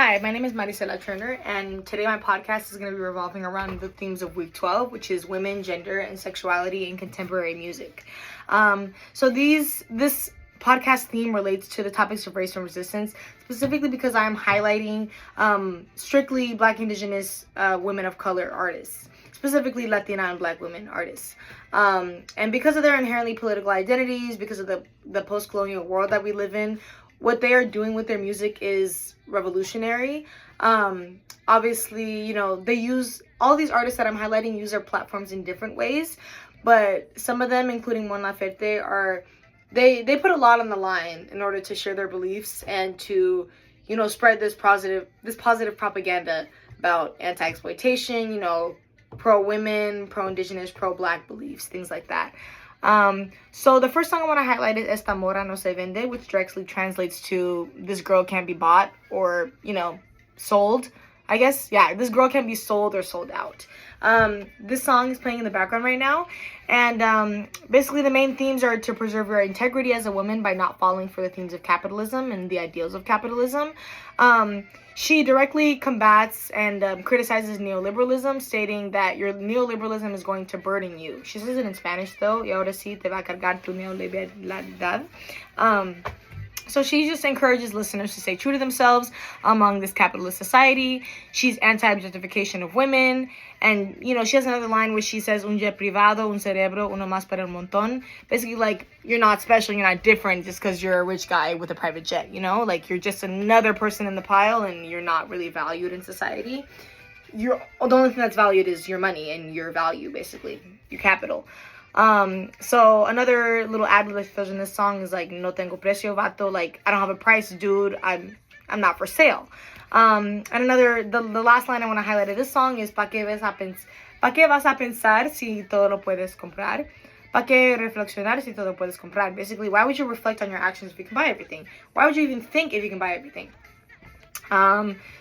Hi, my name is Marisela Turner, and today my podcast is going to be revolving around the themes of week 12, which is women, gender, and sexuality in contemporary music. This podcast theme relates to the topics of race and resistance, specifically because I am highlighting strictly Black, Indigenous, women of color artists, specifically Latina and Black women artists. And because of their inherently political identities, because of the post-colonial world that we live in, what they are doing with their music is revolutionary. Obviously, they use, all these artists that I'm highlighting use their platforms in different ways, but some of them, including Mon Laferte, they put a lot on the line in order to share their beliefs and to, spread this positive propaganda about anti-exploitation, pro-women, pro-Indigenous, pro-Black beliefs, things like that. So the first song I want to highlight is Esta Mora No Se Vende, which directly translates to this girl can't be bought or, sold. I guess, yeah, this girl can be sold or sold out. This song is playing in the background right now. And basically the main themes are to preserve your integrity as a woman by not falling for the themes of capitalism and the ideals of capitalism. She directly combats and criticizes neoliberalism, stating that your neoliberalism is going to burden you. She says it in Spanish, though. Y ahora sí te va a cargar tu neoliberalidad. So she just encourages listeners to stay true to themselves among this capitalist society. She's anti-objectification of women. And, she has another line where she says, un jet privado, un cerebro, uno más para el montón. Basically, like, you're not special, you're not different just because you're a rich guy with a private jet, Like, you're just another person in the pile and you're not really valued in society. The only thing that's valued is your money and your value, basically, your capital. So another little ad-lib that goes in this song is like, no tengo precio, vato, like, I don't have a price, dude, I'm not for sale. And the last line I want to highlight of this song is, ¿Pa qué vas a pensar si todo lo puedes comprar? ¿Pa qué reflexionar si todo puedes comprar? Basically, why would you reflect on your actions if you can buy everything? Why would you even think if you can buy everything?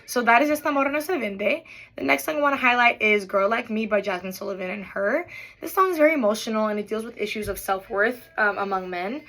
So that is Esta Mora No Se Vende. The next song I want to highlight is Girl Like Me by Jasmine Sullivan and Her. This song is very emotional and it deals with issues of self-worth among men.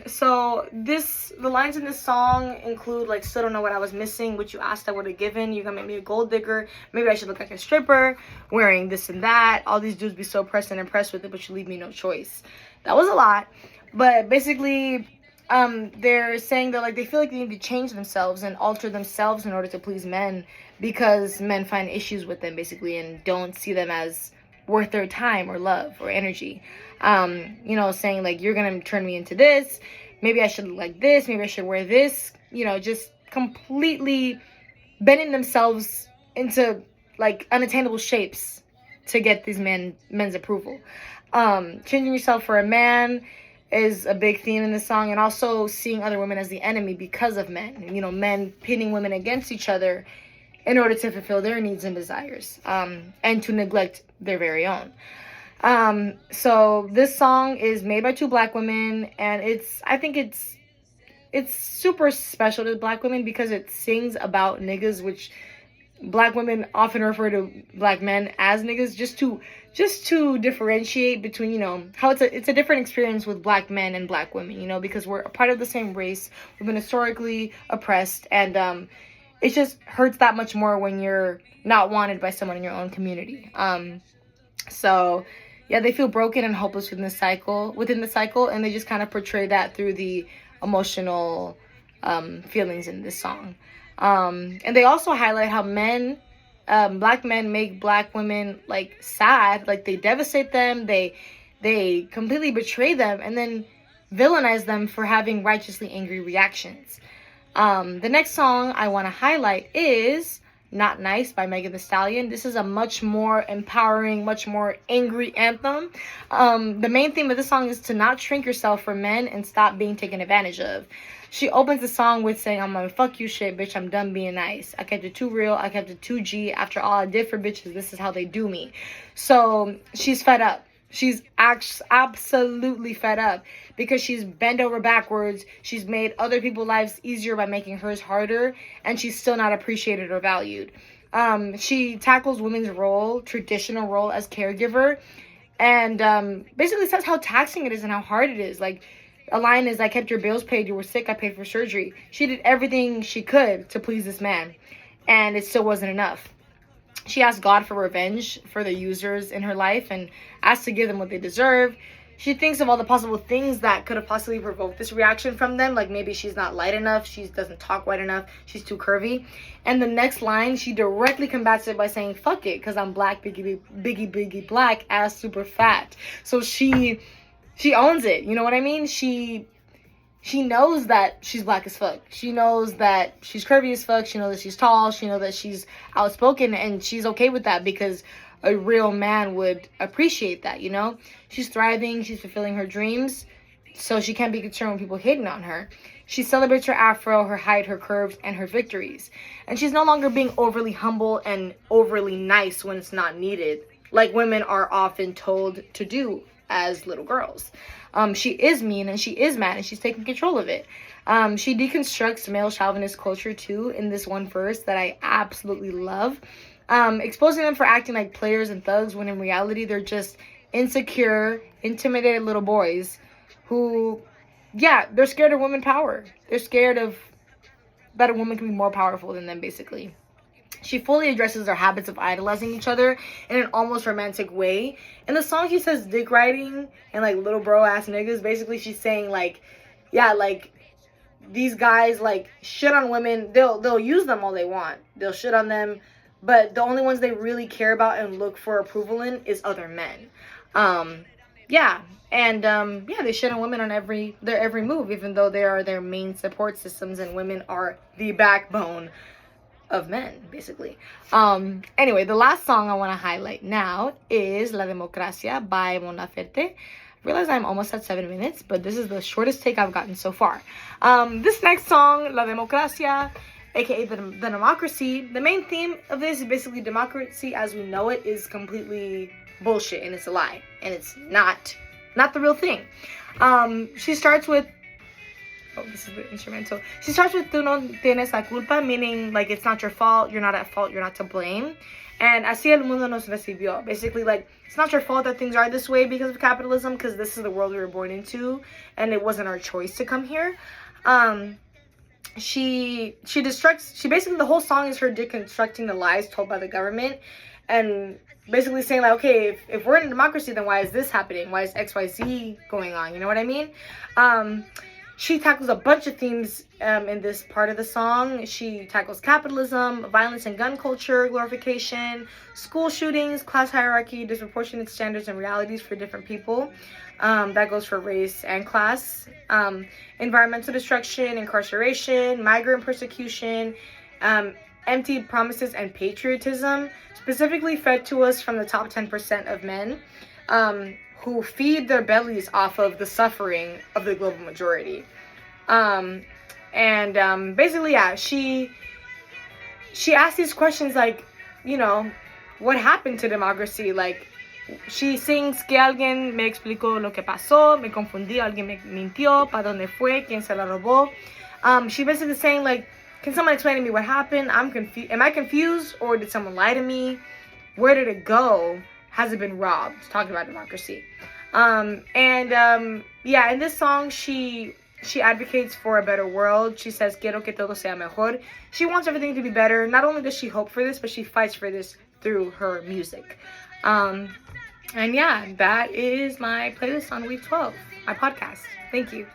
So the lines in this song include like, still don't know what I was missing, what you asked I would have given, you're gonna make me a gold digger, maybe I should look like a stripper, wearing this and that, all these dudes be so pressed and impressed with it, but you leave me no choice. That was a lot, but basically they're saying that, like, they feel like they need to change themselves and alter themselves in order to please men because men find issues with them, basically, and don't see them as worth their time or love or energy. Saying, like, you're gonna turn me into this, maybe I should look like this, maybe I should wear this, just completely bending themselves into, like, unattainable shapes to get these men's approval. Changing yourself for a man is a big theme in this song, and also seeing other women as the enemy because of men. Men pitting women against each other in order to fulfill their needs and desires, and to neglect their very own. So this song is made by two Black women, and I think it's super special to Black women because it sings about niggas, which Black women often refer to Black men as niggas, just to differentiate between, how it's a different experience with Black men and Black women, because we're a part of the same race. We've been historically oppressed, and it just hurts that much more when you're not wanted by someone in your own community. So yeah, they feel broken and hopeless within the cycle, and they just kind of portray that through the emotional feelings in this song. And they also highlight how Black men make Black women, like, sad, like, they devastate them, they completely betray them, and then villainize them for having righteously angry reactions. The next song I want to highlight is Not Nice by Megan Thee Stallion. This is a much more empowering, much more angry anthem. The main theme of this song is to not shrink yourself for men and stop being taken advantage of. She opens the song with saying, I'm gonna fuck you shit, bitch, I'm done being nice. I kept it too real, I kept it too G. After all I did for bitches, this is how they do me. So she's fed up. She's absolutely fed up because she's bent over backwards. She's made other people's lives easier by making hers harder, and she's still not appreciated or valued. She tackles women's traditional role as caregiver, and basically says how taxing it is and how hard it is. Like, A line is, I kept your bills paid, you were sick, I paid for surgery. She did everything she could to please this man, and it still wasn't enough. She asked God for revenge for the users in her life and asked to give them what they deserve. She thinks of all the possible things that could have possibly provoked this reaction from them. Like maybe she's not light enough, she doesn't talk white enough, she's too curvy. And the next line, she directly combats it by saying, fuck it, because I'm black, biggie, black, ass super fat. So she owns it, you know what I mean? She knows that she's black as fuck. She knows that she's curvy as fuck. She knows that she's tall. She knows that she's outspoken, and she's okay with that because a real man would appreciate that, you know? She's thriving, she's fulfilling her dreams, so she can't be concerned with people hating on her. She celebrates her afro, her height, her curves, and her victories. And she's no longer being overly humble and overly nice when it's not needed, like women are often told to do as little girls. She is mean and she is mad and she's taking control of it. She deconstructs male chauvinist culture too in this one verse that I absolutely love. Exposing them for acting like players and thugs when in reality they're just insecure, intimidated little boys who, yeah, they're scared of women power. They're scared of that a woman can be more powerful than them, basically. She fully addresses their habits of idolizing each other in an almost romantic way. In the song, she says dick riding and like little bro ass niggas. Basically, she's saying like, yeah, like these guys like shit on women. They'll use them all they want. They'll shit on them, but the only ones they really care about and look for approval in is other men. Yeah, they shit on women on their every move, even though they are their main support systems, and women are the backbone of men, basically. Anyway, the last song I want to highlight now is La Democracia by Mon Laferte. I realize I'm almost at 7 minutes, but this is the shortest take I've gotten so far. This next song, La Democracia, aka the democracy, the main theme of this is basically democracy as we know it is completely bullshit and it's a lie and it's not the real thing. She starts with, oh, this is the instrumental. She starts with "Tú no tienes la culpa," meaning like it's not your fault, you're not at fault, you're not to blame. And así el mundo nos recibió. Basically, like, it's not your fault that things are this way because of capitalism, because this is the world we were born into, and it wasn't our choice to come here. She basically, the whole song is her deconstructing the lies told by the government, and basically saying like, okay, if we're in a democracy, then why is this happening? Why is XYZ going on? You know what I mean? She tackles a bunch of themes in this part of the song. She tackles capitalism, violence and gun culture, glorification, school shootings, class hierarchy, disproportionate standards and realities for different people. That goes for race and class. Environmental destruction, incarceration, migrant persecution, empty promises and patriotism, specifically fed to us from the top 10% of men. Who feed their bellies off of the suffering of the global majority. Basically, yeah, she asked these questions like, you know, what happened to democracy? Like, she sings que alguien me explicó lo que pasó, me confundí, alguien me mintió, pa dónde fue, quién se la robó. She basically saying like, can someone explain to me what happened? I'm confused. Am I confused, or did someone lie to me? Where did it go? Has it been robbed? Talking about democracy. Yeah, in this song, she advocates for a better world. She says, quiero que todo sea mejor. She wants everything to be better. Not only does she hope for this, but she fights for this through her music. And yeah, that is my playlist on week 12, my podcast. Thank you.